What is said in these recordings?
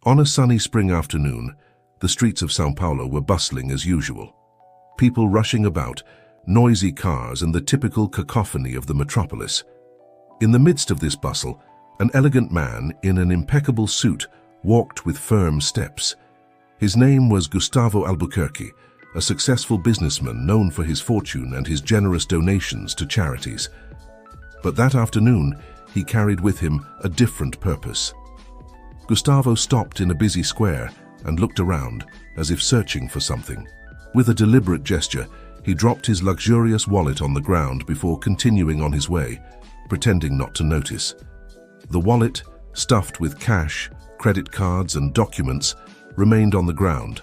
On a sunny spring afternoon, the streets of São Paulo were bustling as usual. People rushing about, noisy cars and the typical cacophony of the metropolis. In the midst of this bustle, an elegant man in an impeccable suit walked with firm steps. His name was Gustavo Albuquerque, a successful businessman known for his fortune and his generous donations to charities. But that afternoon, he carried with him a different purpose. Gustavo stopped in a busy square and looked around, as if searching for something. With a deliberate gesture, he dropped his luxurious wallet on the ground before continuing on his way, pretending not to notice. The wallet, stuffed with cash, credit cards and documents, remained on the ground,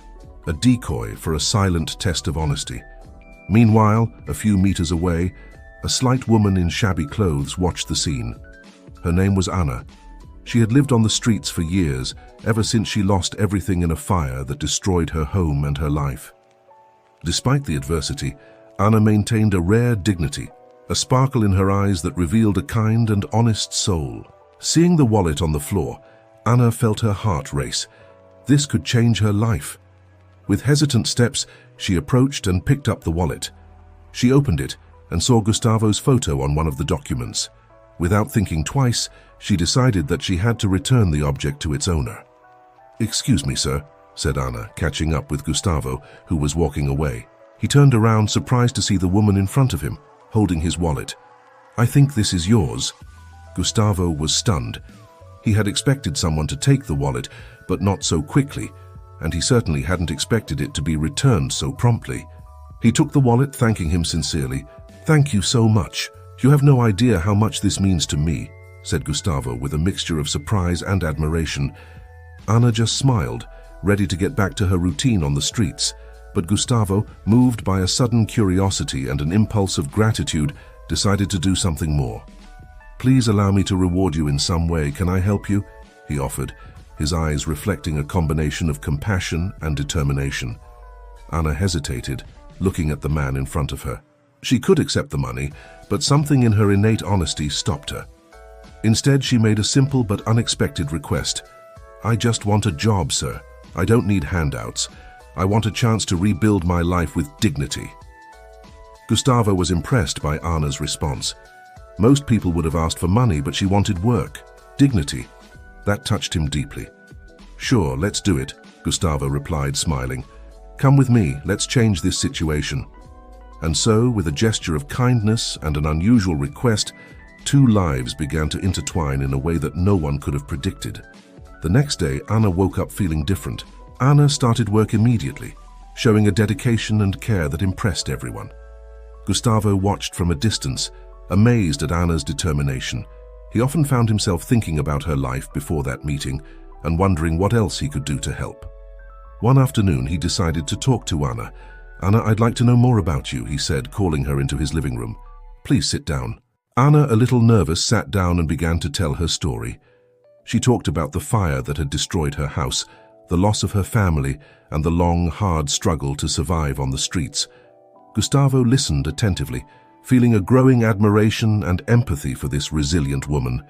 a decoy for a silent test of honesty. Meanwhile, a few meters away, a slight woman in shabby clothes watched the scene. Her name was Anna. She had lived on the streets for years, ever since she lost everything in a fire that destroyed her home and her life. Despite the adversity, Anna maintained a rare dignity, a sparkle in her eyes that revealed a kind and honest soul. Seeing the wallet on the floor, Anna felt her heart race. This could change her life. With hesitant steps, she approached and picked up the wallet. She opened it and saw Gustavo's photo on one of the documents. Without thinking twice, she decided that she had to return the object to its owner. "Excuse me, sir," said Anna, catching up with Gustavo, who was walking away. He turned around, surprised to see the woman in front of him, holding his wallet. "I think this is yours." Gustavo was stunned. He had expected someone to take the wallet, but not so quickly, and he certainly hadn't expected it to be returned so promptly. He took the wallet, thanking him sincerely. "Thank you so much. You have no idea how much this means to me," said Gustavo with a mixture of surprise and admiration. Anna just smiled, ready to get back to her routine on the streets, but Gustavo, moved by a sudden curiosity and an impulse of gratitude, decided to do something more. "Please allow me to reward you in some way. Can I help you?" he offered, his eyes reflecting a combination of compassion and determination. Anna hesitated, looking at the man in front of her. She could accept the money, but something in her innate honesty stopped her. Instead, she made a simple but unexpected request. "I just want a job, sir. I don't need handouts. I want a chance to rebuild my life with dignity." Gustavo was impressed by Anna's response. Most people would have asked for money, but she wanted work, dignity. That touched him deeply. "Sure, let's do it," Gustavo replied, smiling. "Come with me, let's change this situation." And so, with a gesture of kindness and an unusual request, two lives began to intertwine in a way that no one could have predicted. The next day, Anna woke up feeling different. Anna started work immediately, showing a dedication and care that impressed everyone. Gustavo watched from a distance, amazed at Anna's determination. He often found himself thinking about her life before that meeting and wondering what else he could do to help. One afternoon, he decided to talk to Anna. "Anna, I'd like to know more about you," he said, calling her into his living room. "Please sit down." Anna, a little nervous, sat down and began to tell her story. She talked about the fire that had destroyed her house, the loss of her family, and the long, hard struggle to survive on the streets. Gustavo listened attentively, feeling a growing admiration and empathy for this resilient woman.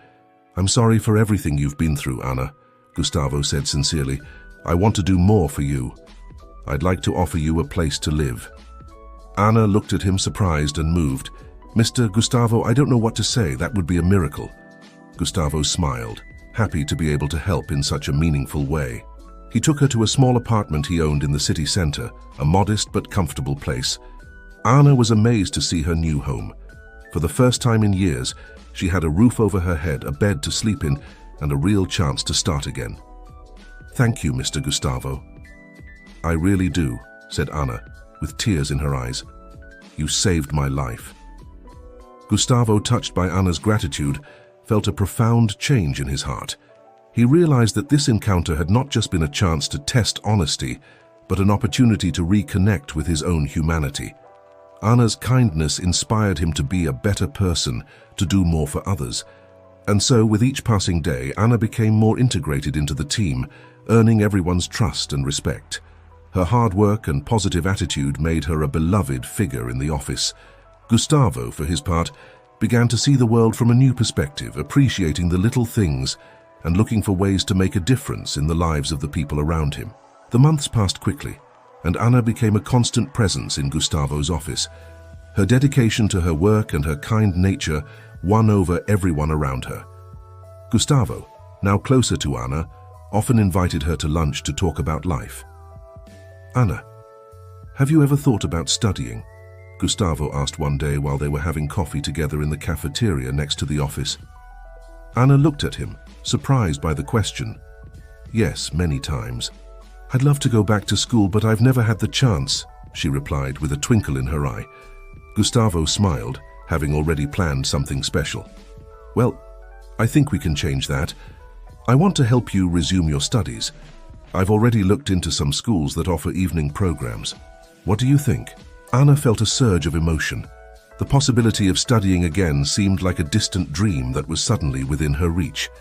"I'm sorry for everything you've been through, Anna," Gustavo said sincerely. "I want to do more for you. I'd like to offer you a place to live." Anna looked at him surprised and moved. "Mr. Gustavo, I don't know what to say. That would be a miracle." Gustavo smiled, happy to be able to help in such a meaningful way. He took her to a small apartment he owned in the city center, a modest but comfortable place. Anna was amazed to see her new home. For the first time in years, she had a roof over her head, a bed to sleep in, and a real chance to start again. "Thank you, Mr. Gustavo." "I really do," said Anna, with tears in her eyes. "You saved my life." Gustavo, touched by Anna's gratitude, felt a profound change in his heart. He realized that this encounter had not just been a chance to test honesty, but an opportunity to reconnect with his own humanity. Anna's kindness inspired him to be a better person, to do more for others. And so, with each passing day, Anna became more integrated into the team, earning everyone's trust and respect. Her hard work and positive attitude made her a beloved figure in the office. Gustavo, for his part, began to see the world from a new perspective, appreciating the little things and looking for ways to make a difference in the lives of the people around him. The months passed quickly, and Anna became a constant presence in Gustavo's office. Her dedication to her work and her kind nature won over everyone around her. Gustavo, now closer to Anna, often invited her to lunch to talk about life. "Anna, have you ever thought about studying?" Gustavo asked one day while they were having coffee together in the cafeteria next to the office. Anna looked at him, surprised by the question. "Yes, many times. I'd love to go back to school, but I've never had the chance," she replied with a twinkle in her eye. Gustavo smiled, having already planned something special. "Well, I think we can change that. I want to help you resume your studies. I've already looked into some schools that offer evening programs. What do you think?" Anna felt a surge of emotion. The possibility of studying again seemed like a distant dream that was suddenly within her reach.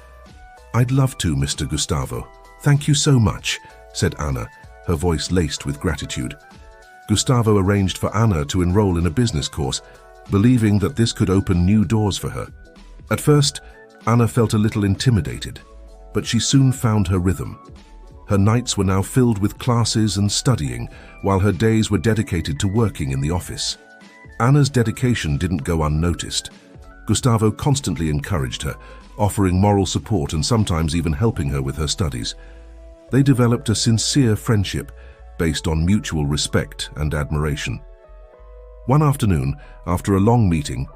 "I'd love to, Mr. Gustavo. Thank you so much," said Anna, her voice laced with gratitude. Gustavo arranged for Anna to enroll in a business course, believing that this could open new doors for her. At first, Anna felt a little intimidated, but she soon found her rhythm. Her nights were now filled with classes and studying, while her days were dedicated to working in the office. Anna's dedication didn't go unnoticed. Gustavo constantly encouraged her, offering moral support and sometimes even helping her with her studies. They developed a sincere friendship based on mutual respect and admiration. One afternoon, after a long meeting,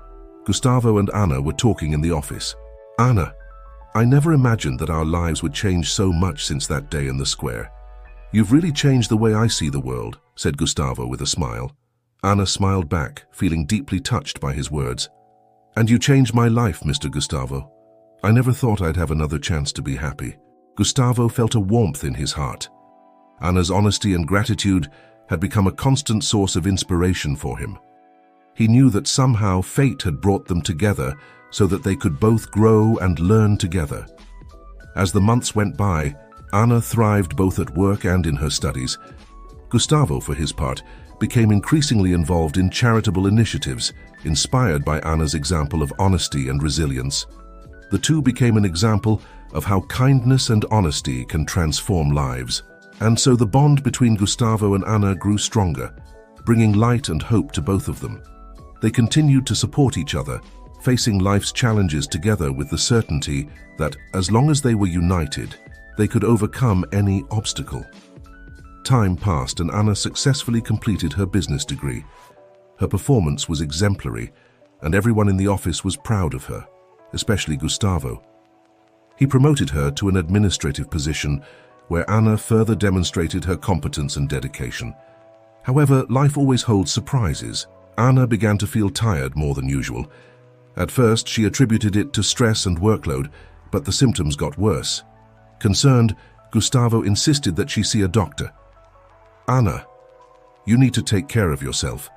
Gustavo and Anna were talking in the office. "Anna, I never imagined that our lives would change so much since that day in the square. You've really changed the way I see the world," said Gustavo with a smile. Anna smiled back, feeling deeply touched by his words. "And you changed my life, Mr. Gustavo. I never thought I'd have another chance to be happy." Gustavo felt a warmth in his heart. Anna's honesty and gratitude had become a constant source of inspiration for him. He knew that somehow fate had brought them together so that they could both grow and learn together. As the months went by, Anna thrived both at work and in her studies. Gustavo, for his part, became increasingly involved in charitable initiatives, inspired by Anna's example of honesty and resilience. The two became an example of how kindness and honesty can transform lives. And so the bond between Gustavo and Anna grew stronger, bringing light and hope to both of them. They continued to support each other, facing life's challenges together with the certainty that, as long as they were united, they could overcome any obstacle. Time passed and Anna successfully completed her business degree. Her performance was exemplary, and everyone in the office was proud of her, especially Gustavo. He promoted her to an administrative position where Anna further demonstrated her competence and dedication. However, life always holds surprises. Anna began to feel tired more than usual. At first, she attributed it to stress and workload, but the symptoms got worse. Concerned, Gustavo insisted that she see a doctor. "Anna, you need to take care of yourself.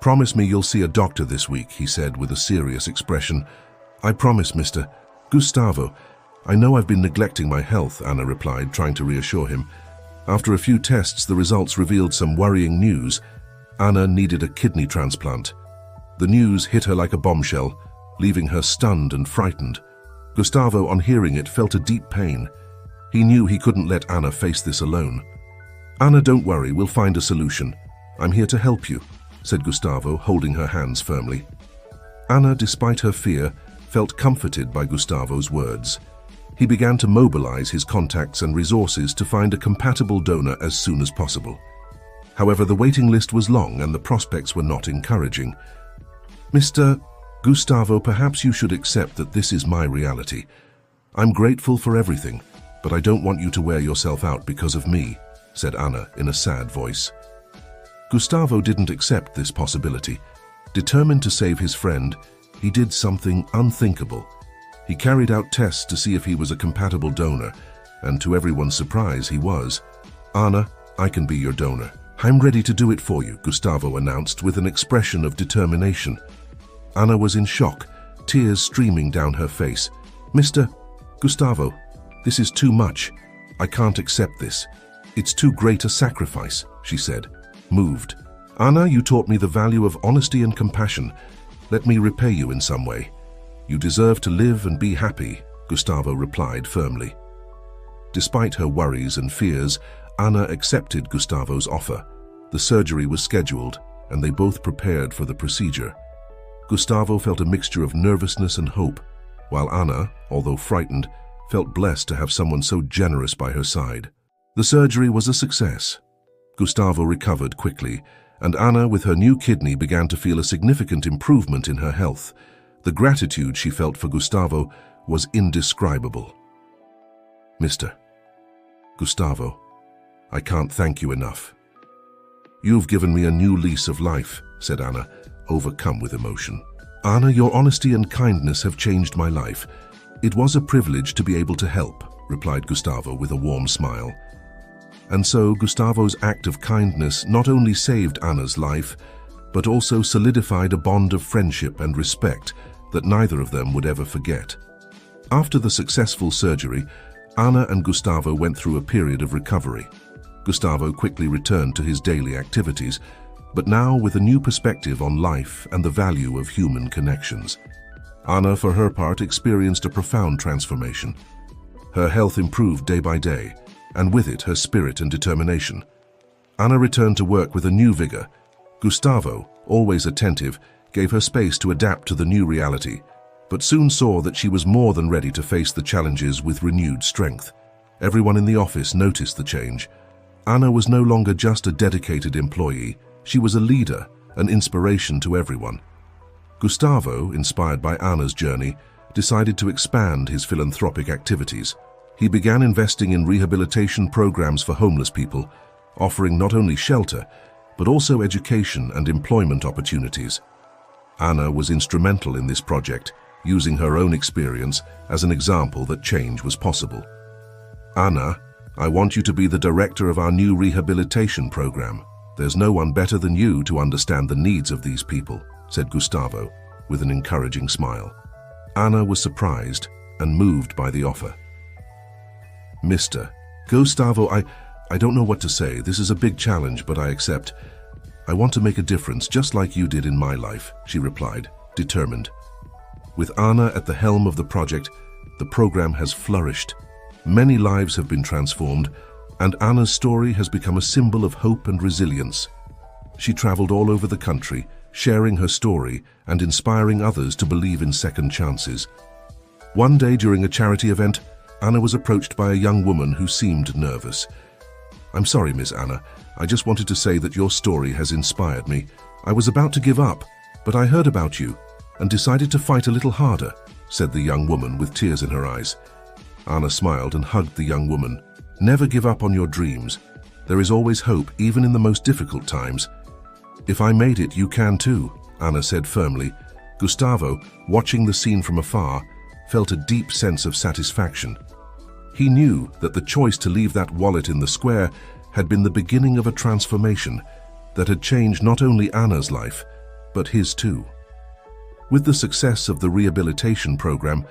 Promise me you'll see a doctor this week," he said with a serious expression. "I promise, Mr. Gustavo. I know I've been neglecting my health," Anna replied, trying to reassure him. After a few tests, the results revealed some worrying news. Anna needed a kidney transplant. The news hit her like a bombshell, leaving her stunned and frightened. Gustavo, on hearing it, felt a deep pain. He knew he couldn't let Anna face this alone. "Anna, don't worry, we'll find a solution. I'm here to help you," said Gustavo, holding her hands firmly. Anna, despite her fear, felt comforted by Gustavo's words. He began to mobilize his contacts and resources to find a compatible donor as soon as possible. However, the waiting list was long and the prospects were not encouraging. "Mr. Gustavo, perhaps you should accept that this is my reality. I'm grateful for everything, but I don't want you to wear yourself out because of me," said Anna in a sad voice. Gustavo didn't accept this possibility. Determined to save his friend, he did something unthinkable. He carried out tests to see if he was a compatible donor, and to everyone's surprise, he was. "Anna, I can be your donor. I'm ready to do it for you," Gustavo announced with an expression of determination. Anna was in shock, tears streaming down her face. "Mr. Gustavo, this is too much. I can't accept this. It's too great a sacrifice," she said, moved. "Anna, you taught me the value of honesty and compassion. Let me repay you in some way. You deserve to live and be happy," Gustavo replied firmly. Despite her worries and fears, Anna accepted Gustavo's offer. The surgery was scheduled, and they both prepared for the procedure. Gustavo felt a mixture of nervousness and hope, while Anna, although frightened, felt blessed to have someone so generous by her side. The surgery was a success. Gustavo recovered quickly, and Anna, with her new kidney, began to feel a significant improvement in her health. The gratitude she felt for Gustavo was indescribable. Mr. Gustavo, I can't thank you enough. You've given me a new lease of life, said Anna, overcome with emotion. Anna, your honesty and kindness have changed my life. It was a privilege to be able to help, replied Gustavo with a warm smile. And so Gustavo's act of kindness not only saved Anna's life, but also solidified a bond of friendship and respect that neither of them would ever forget. After the successful surgery, Anna and Gustavo went through a period of recovery. Gustavo quickly returned to his daily activities, but now with a new perspective on life and the value of human connections. Anna, for her part, experienced a profound transformation. Her health improved day by day, and with it her spirit and determination. Anna returned to work with a new vigor. Gustavo, always attentive, gave her space to adapt to the new reality, but soon saw that she was more than ready to face the challenges with renewed strength. Everyone in the office noticed the change. Anna was no longer just a dedicated employee. She was a leader, an inspiration to everyone. Gustavo, inspired by Anna's journey, decided to expand his philanthropic activities. He began investing in rehabilitation programs for homeless people, offering not only shelter, but also education and employment opportunities. Anna was instrumental in this project, using her own experience as an example that change was possible. Anna, I want you to be the director of our new rehabilitation program. There's no one better than you to understand the needs of these people, said Gustavo, with an encouraging smile. Anna was surprised and moved by the offer. Mr. Gustavo, I don't know what to say. This is a big challenge, but I accept. I want to make a difference, just like you did in my life, she replied, determined. With Anna at the helm of the project, the program has flourished. Many lives have been transformed, and Anna's story has become a symbol of hope and resilience. She traveled all over the country, sharing her story and inspiring others to believe in second chances. One day during a charity event, Anna was approached by a young woman who seemed nervous. I'm sorry, Miss Anna. I just wanted to say that your story has inspired me. I was about to give up, but I heard about you and decided to fight a little harder, said the young woman with tears in her eyes. Anna smiled and hugged the young woman. Never give up on your dreams. There is always hope, even in the most difficult times. If I made it, you can too, Anna said firmly. Gustavo, watching the scene from afar, felt a deep sense of satisfaction. He knew that the choice to leave that wallet in the square had been the beginning of a transformation that had changed not only Anna's life, but his too. With the success of the rehabilitation program,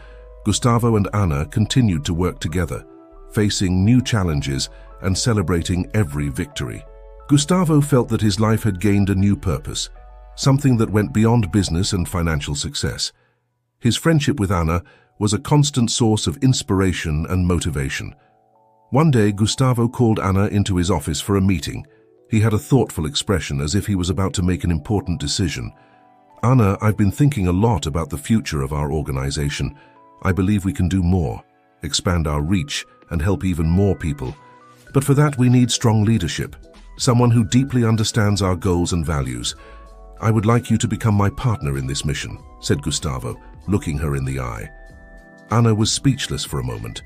Gustavo and Anna continued to work together, facing new challenges and celebrating every victory. Gustavo felt that his life had gained a new purpose, something that went beyond business and financial success. His friendship with Anna was a constant source of inspiration and motivation. One day, Gustavo called Anna into his office for a meeting. He had a thoughtful expression, as if he was about to make an important decision. Anna, I've been thinking a lot about the future of our organization. I believe we can do more, expand our reach, and help even more people. But for that, we need strong leadership, someone who deeply understands our goals and values. I would like you to become my partner in this mission, said Gustavo, looking her in the eye. Anna was speechless for a moment.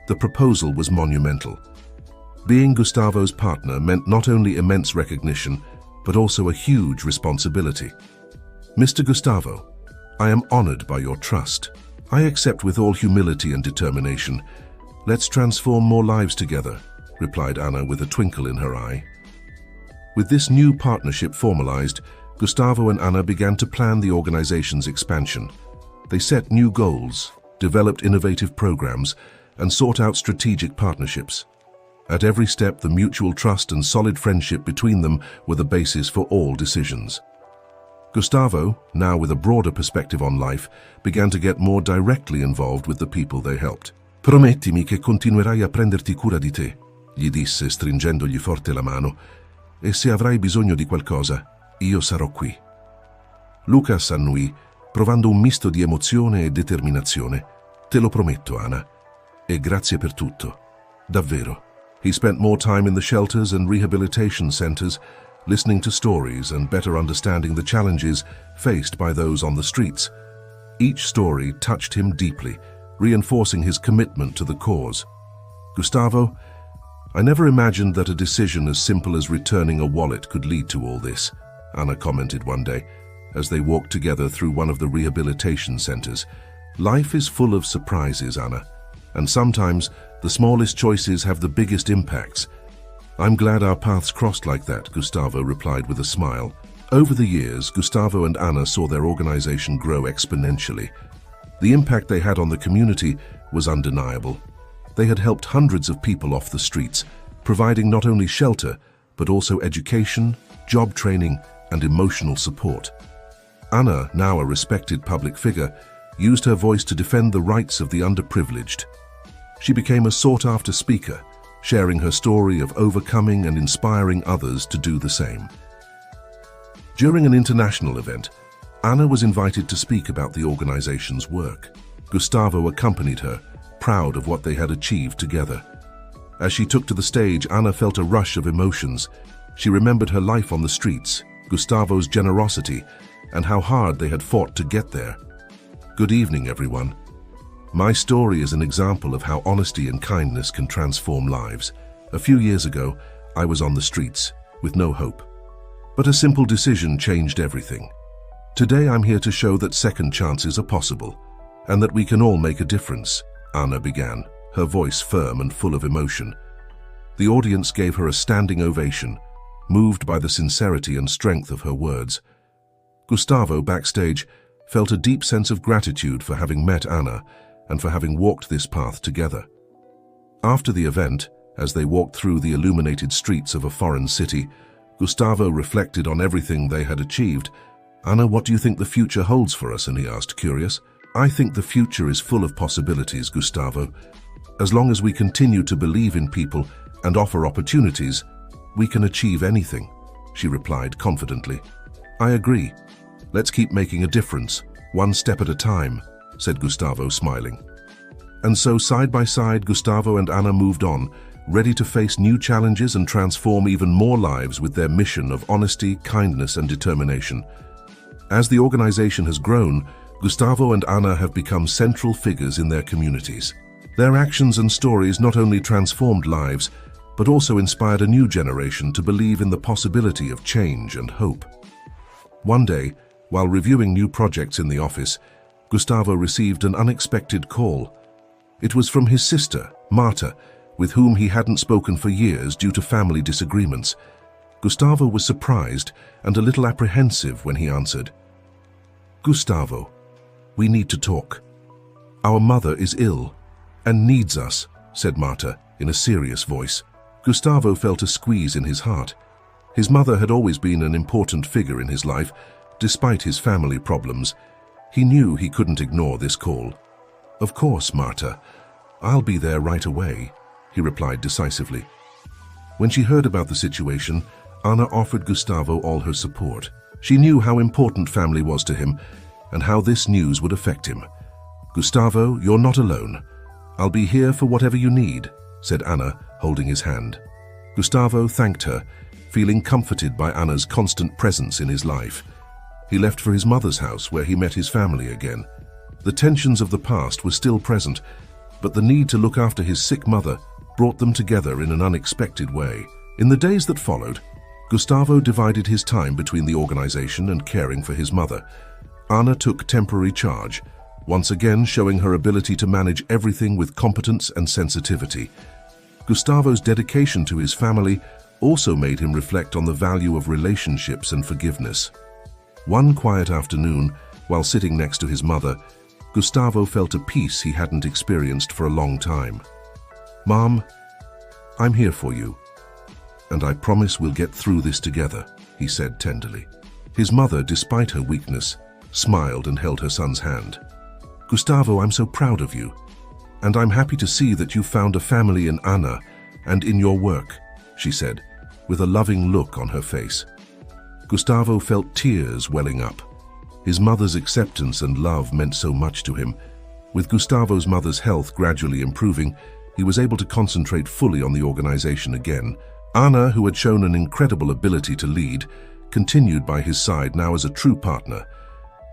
The proposal was monumental. Being Gustavo's partner meant not only immense recognition, but also a huge responsibility. Mr. Gustavo, I am honored by your trust. I accept with all humility and determination. Let's transform more lives together, replied Anna with a twinkle in her eye. With this new partnership formalized, Gustavo and Anna began to plan the organization's expansion. They set new goals, developed innovative programs, and sought out strategic partnerships. At every step, the mutual trust and solid friendship between them were the basis for all decisions. Gustavo, now with a broader perspective on life, began to get more directly involved with the people they helped. «Promettimi che continuerai a prenderti cura di te», gli disse stringendogli forte la mano, «e se avrai bisogno di qualcosa, io sarò qui». Lucas annui, provando un misto di emozione e determinazione. «Te lo prometto, Anna. E grazie per tutto. Davvero». He spent more time in the shelters and rehabilitation centers, listening to stories and better understanding the challenges faced by those on the streets. Each story touched him deeply, reinforcing his commitment to the cause. «Gustavo, I never imagined that a decision as simple as returning a wallet could lead to all this», Anna commented one day, as they walked together through one of the rehabilitation centers. «Life is full of surprises, Anna, and sometimes the smallest choices have the biggest impacts. I'm glad our paths crossed like that», Gustavo replied with a smile. Over the years, Gustavo and Anna saw their organization grow exponentially. The impact they had on the community was undeniable. They had helped hundreds of people off the streets, providing not only shelter, but also education, job training, and emotional support. Anna, now a respected public figure, used her voice to defend the rights of the underprivileged. She became a sought-after speaker, sharing her story of overcoming and inspiring others to do the same. During an international event, Anna was invited to speak about the organization's work. Gustavo accompanied her, proud of what they had achieved together. As she took to the stage, Anna felt a rush of emotions. She remembered her life on the streets, Gustavo's generosity, and how hard they had fought to get there. «Good evening, everyone. My story is an example of how honesty and kindness can transform lives. A few years ago, I was on the streets, with no hope. But a simple decision changed everything. Today I'm here to show that second chances are possible, and that we can all make a difference», Anna began, her voice firm and full of emotion. The audience gave her a standing ovation, moved by the sincerity and strength of her words. Gustavo, backstage, felt a deep sense of gratitude for having met Anna and for having walked this path together. After the event, as they walked through the illuminated streets of a foreign city, Gustavo reflected on everything they had achieved. «Anna, what do you think the future holds for us?" and he asked, curious. «I think the future is full of possibilities, Gustavo. As long as we continue to believe in people and offer opportunities, we can achieve anything," she replied confidently. «I agree. Let's keep making a difference, one step at a time," said Gustavo, smiling. And so, side by side, Gustavo and Anna moved on, ready to face new challenges and transform even more lives with their mission of honesty, kindness, and determination. As the organization has grown, Gustavo and Anna have become central figures in their communities. Their actions and stories not only transformed lives, but also inspired a new generation to believe in the possibility of change and hope. One day, while reviewing new projects in the office, Gustavo received an unexpected call. It was from his sister, Marta, with whom he hadn't spoken for years due to family disagreements. Gustavo was surprised and a little apprehensive when he answered. "Gustavo, we need to talk. Our mother is ill and needs us," said Marta in a serious voice. Gustavo felt a squeeze in his heart. His mother had always been an important figure in his life, despite his family problems. He knew he couldn't ignore this call. "Of course, Marta. I'll be there right away," he replied decisively. When she heard about the situation, Anna offered Gustavo all her support. She knew how important family was to him and how this news would affect him. "Gustavo, you're not alone. I'll be here for whatever you need," said Anna, holding his hand. Gustavo thanked her, feeling comforted by Anna's constant presence in his life. He left for his mother's house, where he met his family again. The tensions of the past were still present, but the need to look after his sick mother brought them together in an unexpected way. In the days that followed, Gustavo divided his time between the organization and caring for his mother. Anna took temporary charge, once again showing her ability to manage everything with competence and sensitivity. Gustavo's dedication to his family also made him reflect on the value of relationships and forgiveness. One quiet afternoon, while sitting next to his mother, Gustavo felt a peace he hadn't experienced for a long time. "Mom, I'm here for you, and I promise we'll get through this together," he said tenderly. His mother, despite her weakness, smiled and held her son's hand. "Gustavo, I'm so proud of you. And I'm happy to see that you found a family in Anna and in your work," she said, with a loving look on her face. Gustavo felt tears welling up. His mother's acceptance and love meant so much to him. With Gustavo's mother's health gradually improving, he was able to concentrate fully on the organization again. Anna, who had shown an incredible ability to lead, continued by his side now as a true partner,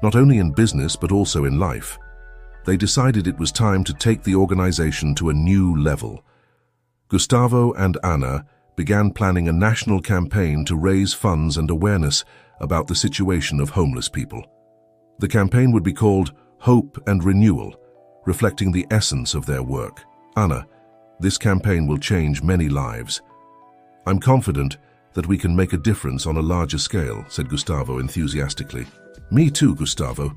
not only in business but also in life. They decided it was time to take the organization to a new level. Gustavo and Anna began planning a national campaign to raise funds and awareness about the situation of homeless people. The campaign would be called Hope and Renewal, reflecting the essence of their work. "Anna, this campaign will change many lives. I'm confident that we can make a difference on a larger scale," said Gustavo enthusiastically. "Me too, Gustavo,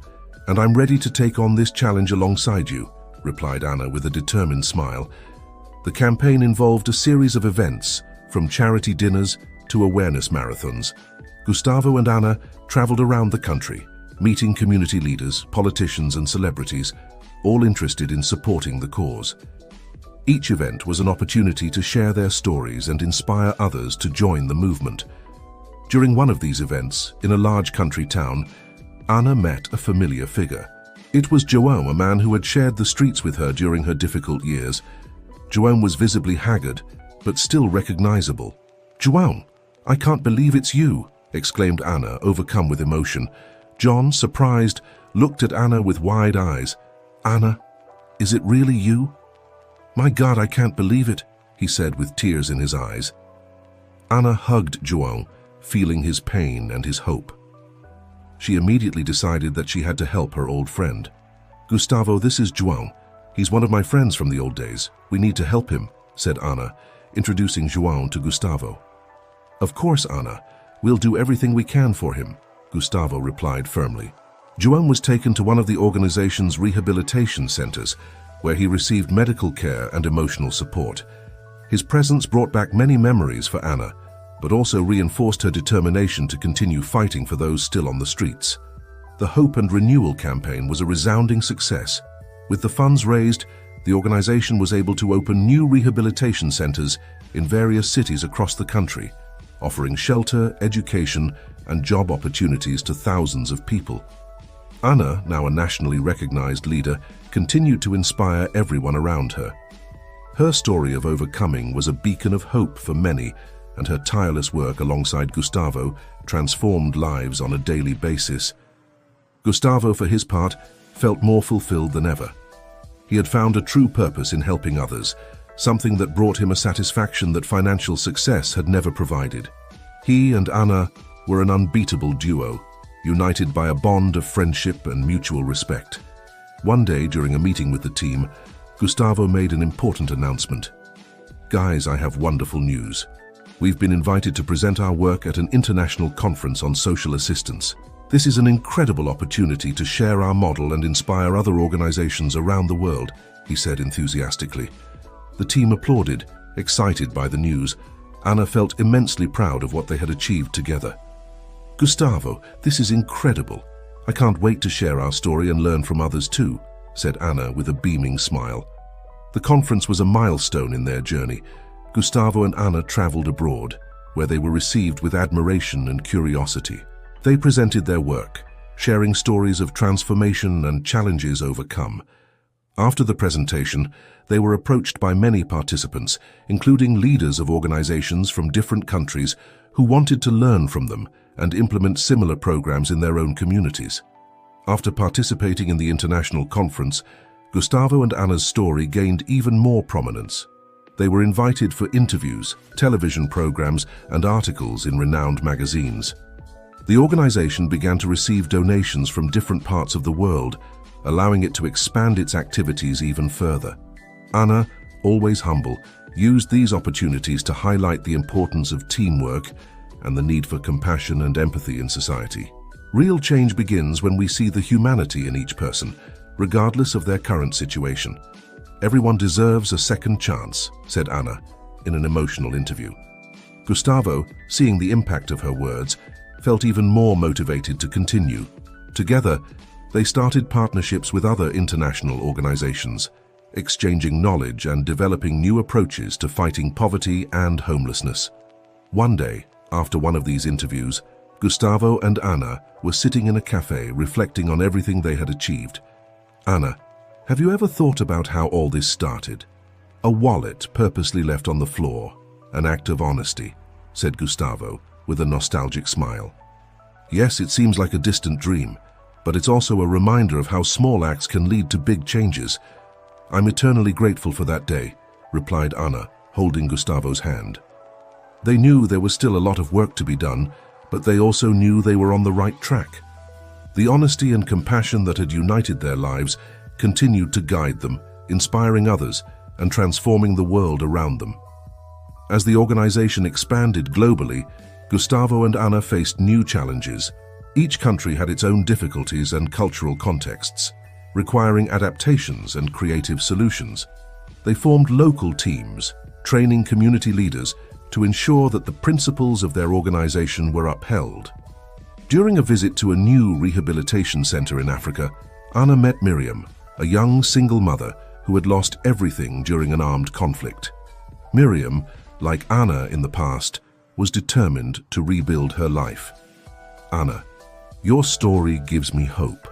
and I'm ready to take on this challenge alongside you," replied Anna with a determined smile. The campaign involved a series of events, from charity dinners to awareness marathons. Gustavo and Anna traveled around the country, meeting community leaders, politicians and celebrities, all interested in supporting the cause. Each event was an opportunity to share their stories and inspire others to join the movement. During one of these events, in a large country town, Anna met a familiar figure. It was João, a man who had shared the streets with her during her difficult years. João was visibly haggard, but still recognizable. "João, I can't believe it's you," exclaimed Anna, overcome with emotion. John, surprised, looked at Anna with wide eyes. "Anna, is it really you?" "My God, I can't believe it," he said with tears in his eyes. Anna hugged João, feeling his pain and his hope. She immediately decided that she had to help her old friend. "Gustavo, this is João. He's one of my friends from the old days. We need to help him," said Anna, introducing João to Gustavo. "Of course, Anna. We'll do everything we can for him," Gustavo replied firmly. João was taken to one of the organization's rehabilitation centers, where he received medical care and emotional support. His presence brought back many memories for Anna, but also reinforced her determination to continue fighting for those still on the streets. The Hope and Renewal campaign was a resounding success. With the funds raised, the organization was able to open new rehabilitation centers in various cities across the country, offering shelter, education, and job opportunities to thousands of people. Anna, now a nationally recognized leader, continued to inspire everyone around her. Her story of overcoming was a beacon of hope for many, and her tireless work alongside Gustavo transformed lives on a daily basis. Gustavo, for his part, felt more fulfilled than ever. He had found a true purpose in helping others, something that brought him a satisfaction that financial success had never provided. He and Anna were an unbeatable duo, united by a bond of friendship and mutual respect. One day, during a meeting with the team, Gustavo made an important announcement. "Guys, I have wonderful news. We've been invited to present our work at an international conference on social assistance. This is an incredible opportunity to share our model and inspire other organizations around the world," he said enthusiastically. The team applauded, excited by the news. Anna felt immensely proud of what they had achieved together. "Gustavo, this is incredible. I can't wait to share our story and learn from others too," said Anna with a beaming smile. The conference was a milestone in their journey. Gustavo and Anna traveled abroad, where they were received with admiration and curiosity. They presented their work, sharing stories of transformation and challenges overcome. After the presentation, they were approached by many participants, including leaders of organizations from different countries who wanted to learn from them and implement similar programs in their own communities. After participating in the international conference, Gustavo and Anna's story gained even more prominence. They were invited for interviews, television programs, and articles in renowned magazines. The organization began to receive donations from different parts of the world, allowing it to expand its activities even further. Anna, always humble, used these opportunities to highlight the importance of teamwork and the need for compassion and empathy in society. Real change begins when we see the humanity in each person, regardless of their current situation. "Everyone deserves a second chance," said Anna in an emotional interview. Gustavo, seeing the impact of her words, felt even more motivated to continue. Together, they started partnerships with other international organizations, exchanging knowledge and developing new approaches to fighting poverty and homelessness. One day, after one of these interviews, Gustavo and Anna were sitting in a cafe reflecting on everything they had achieved. "Anna, have you ever thought about how all this started?" "A wallet purposely left on the floor, an act of honesty," said Gustavo with a nostalgic smile. "Yes, it seems like a distant dream, but it's also a reminder of how small acts can lead to big changes. I'm eternally grateful for that day," replied Anna, holding Gustavo's hand. They knew there was still a lot of work to be done, but they also knew they were on the right track. The honesty and compassion that had united their lives continued to guide them, inspiring others and transforming the world around them. As the organization expanded globally, Gustavo and Anna faced new challenges. Each country had its own difficulties and cultural contexts, requiring adaptations and creative solutions. They formed local teams, training community leaders to ensure that the principles of their organization were upheld. During a visit to a new rehabilitation center in Africa, Anna met Miriam, a young single mother who had lost everything during an armed conflict. Miriam, like Anna in the past, was determined to rebuild her life. "Anna, your story gives me hope.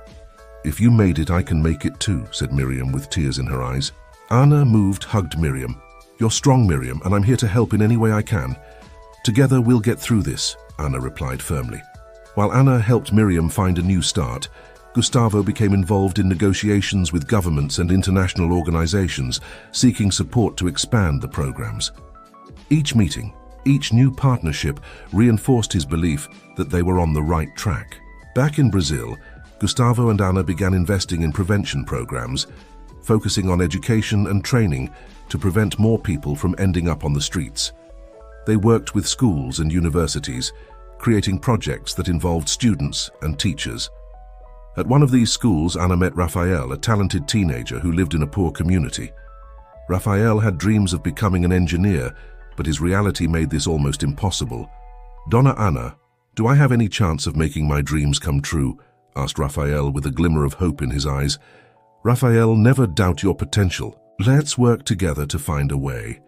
If you made it, I can make it too," said Miriam with tears in her eyes. Anna hugged Miriam. "You're strong, Miriam, and I'm here to help in any way I can. Together we'll get through this," Anna replied firmly. While Anna helped Miriam find a new start, Gustavo became involved in negotiations with governments and international organizations, seeking support to expand the programs. Each meeting, each new partnership reinforced his belief that they were on the right track. Back in Brazil, Gustavo and Anna began investing in prevention programs, focusing on education and training to prevent more people from ending up on the streets. They worked with schools and universities, creating projects that involved students and teachers. At one of these schools, Anna met Rafael, a talented teenager who lived in a poor community. Rafael had dreams of becoming an engineer, but his reality made this almost impossible. "Donna Anna, do I have any chance of making my dreams come true?" asked Rafael with a glimmer of hope in his eyes. "Rafael, never doubt your potential. Let's work together to find a way.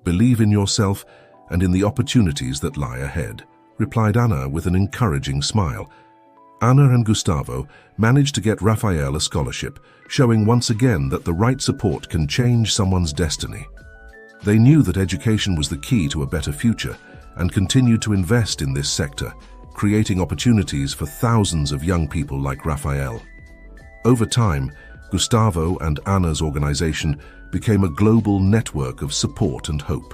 Believe in yourself and in the opportunities that lie ahead," replied Anna with an encouraging smile. Anna and Gustavo managed to get Rafael a scholarship, showing once again that the right support can change someone's destiny. They knew that education was the key to a better future and continued to invest in this sector, creating opportunities for thousands of young people like Rafael. Over time, Gustavo and Anna's organization became a global network of support and hope.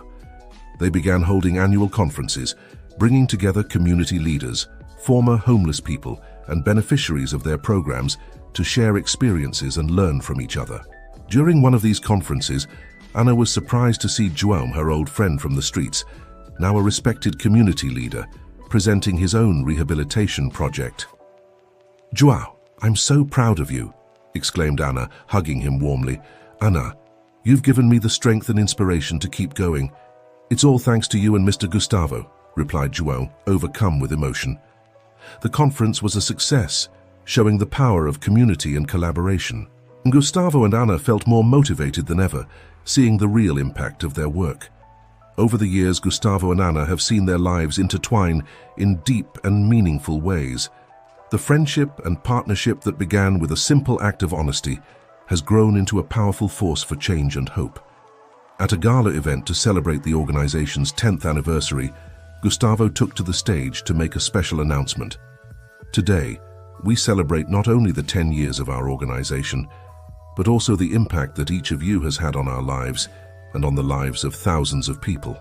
They began holding annual conferences, bringing together community leaders, former homeless people, and beneficiaries of their programs to share experiences and learn from each other. During one of these conferences, Anna was surprised to see João, her old friend from the streets, now a respected community leader, presenting his own rehabilitation project. "João, I'm so proud of you," exclaimed Anna, hugging him warmly. "Anna, you've given me the strength and inspiration to keep going. It's all thanks to you and Mr. Gustavo," replied João, overcome with emotion. The conference was a success, showing the power of community and collaboration. Gustavo and Anna felt more motivated than ever, seeing the real impact of their work. Over the years, Gustavo and Anna have seen their lives intertwine in deep and meaningful ways. The friendship and partnership that began with a simple act of honesty has grown into a powerful force for change and hope. At a gala event to celebrate the organization's 10th anniversary, Gustavo took to the stage to make a special announcement. "Today, we celebrate not only the 10 years of our organization, but also the impact that each of you has had on our lives and on the lives of thousands of people.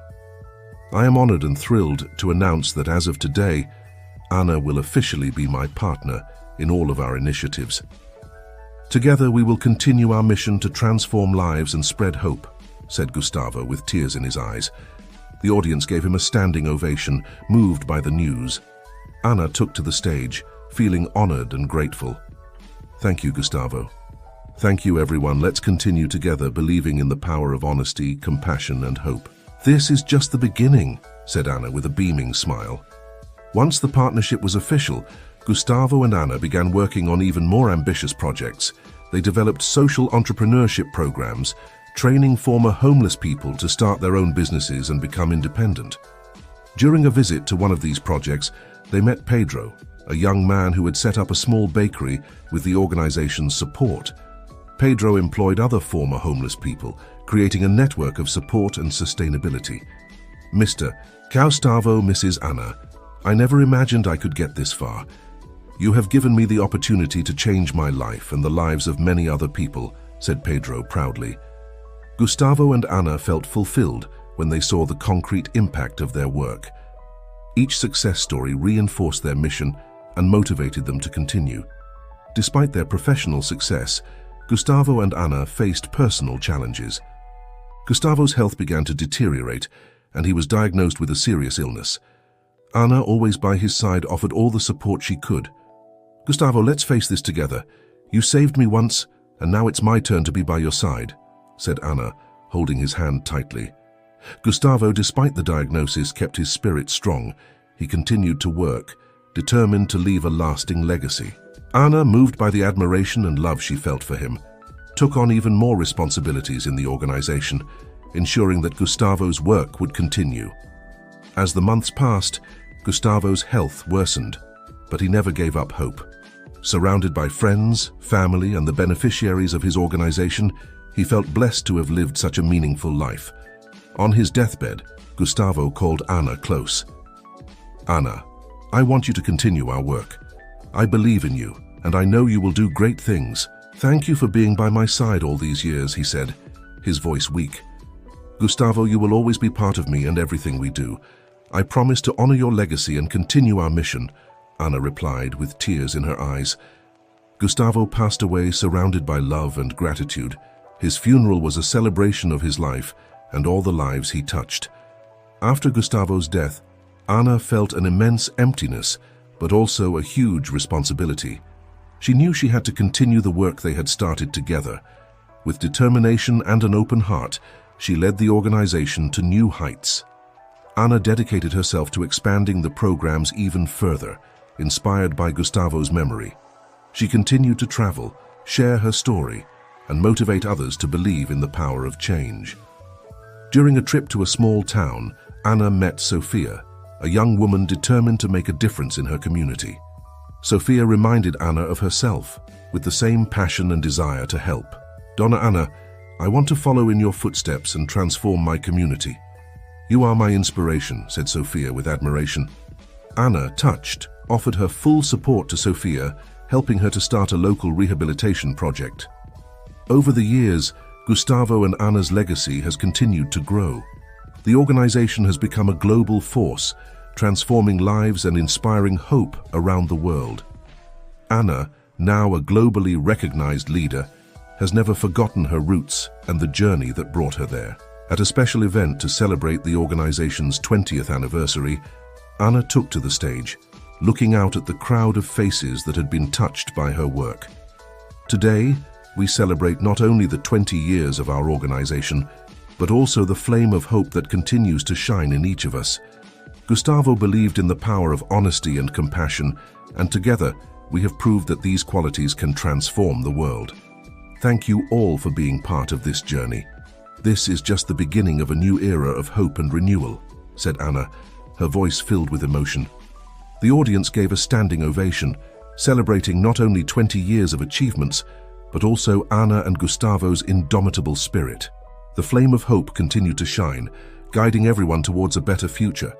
I am honored and thrilled to announce that as of today, Anna will officially be my partner in all of our initiatives. Together we will continue our mission to transform lives and spread hope," said Gustavo with tears in his eyes. The audience gave him a standing ovation, moved by the news. Anna took to the stage, feeling honored and grateful. "Thank you, Gustavo. Thank you, everyone. Let's continue together, believing in the power of honesty, compassion, and hope." "This is just the beginning," said Anna with a beaming smile. Once the partnership was official, Gustavo and Anna began working on even more ambitious projects. They developed social entrepreneurship programs, training former homeless people to start their own businesses and become independent. During a visit to one of these projects, they met Pedro, a young man who had set up a small bakery with the organization's support. Pedro employed other former homeless people, creating a network of support and sustainability. Mr. Gustavo, Mrs. Anna, I never imagined I could get this far. You have given me the opportunity to change my life and the lives of many other people, said Pedro proudly. Gustavo and Anna felt fulfilled when they saw the concrete impact of their work. Each success story reinforced their mission and motivated them to continue. Despite their professional success, Gustavo and Anna faced personal challenges. Gustavo's health began to deteriorate, and he was diagnosed with a serious illness. Anna, always by his side, offered all the support she could. Gustavo, let's face this together. You saved me once, and now it's my turn to be by your side, said Anna, holding his hand tightly. Gustavo, despite the diagnosis, kept his spirit strong. He continued to work, determined to leave a lasting legacy. Anna, moved by the admiration and love she felt for him, took on even more responsibilities in the organization, ensuring that Gustavo's work would continue. As the months passed, Gustavo's health worsened, but he never gave up hope. Surrounded by friends, family, and the beneficiaries of his organization, he felt blessed to have lived such a meaningful life. On his deathbed, Gustavo called Anna close. Anna, I want you to continue our work. I believe in you, and I know you will do great things. Thank you for being by my side all these years, he said, his voice weak. Gustavo, you will always be part of me and everything we do. I promise to honor your legacy and continue our mission, Anna replied with tears in her eyes. Gustavo passed away surrounded by love and gratitude. His funeral was a celebration of his life and all the lives he touched. After Gustavo's death, Anna felt an immense emptiness, but also a huge responsibility. She knew she had to continue the work they had started together. With determination and an open heart, she led the organization to new heights. Anna dedicated herself to expanding the programs even further, inspired by Gustavo's memory. She continued to travel, share her story, and motivate others to believe in the power of change. During a trip to a small town, Anna met Sophia, a young woman determined to make a difference in her community. Sophia reminded Anna of herself, with the same passion and desire to help. Donna Anna, I want to follow in your footsteps and transform my community. You are my inspiration, said Sophia with admiration. Anna, touched, offered her full support to Sophia, helping her to start a local rehabilitation project. Over the years, Gustavo and Anna's legacy has continued to grow. The organization has become a global force, transforming lives and inspiring hope around the world. Anna, now a globally recognized leader, has never forgotten her roots and the journey that brought her there. At a special event to celebrate the organization's 20th anniversary, Anna took to the stage, looking out at the crowd of faces that had been touched by her work. Today, we celebrate not only the 20 years of our organization, but also the flame of hope that continues to shine in each of us. Gustavo believed in the power of honesty and compassion, and together we have proved that these qualities can transform the world. Thank you all for being part of this journey. This is just the beginning of a new era of hope and renewal, said Anna, her voice filled with emotion. The audience gave a standing ovation, celebrating not only 20 years of achievements, but also Anna and Gustavo's indomitable spirit. The flame of hope continued to shine, guiding everyone towards a better future.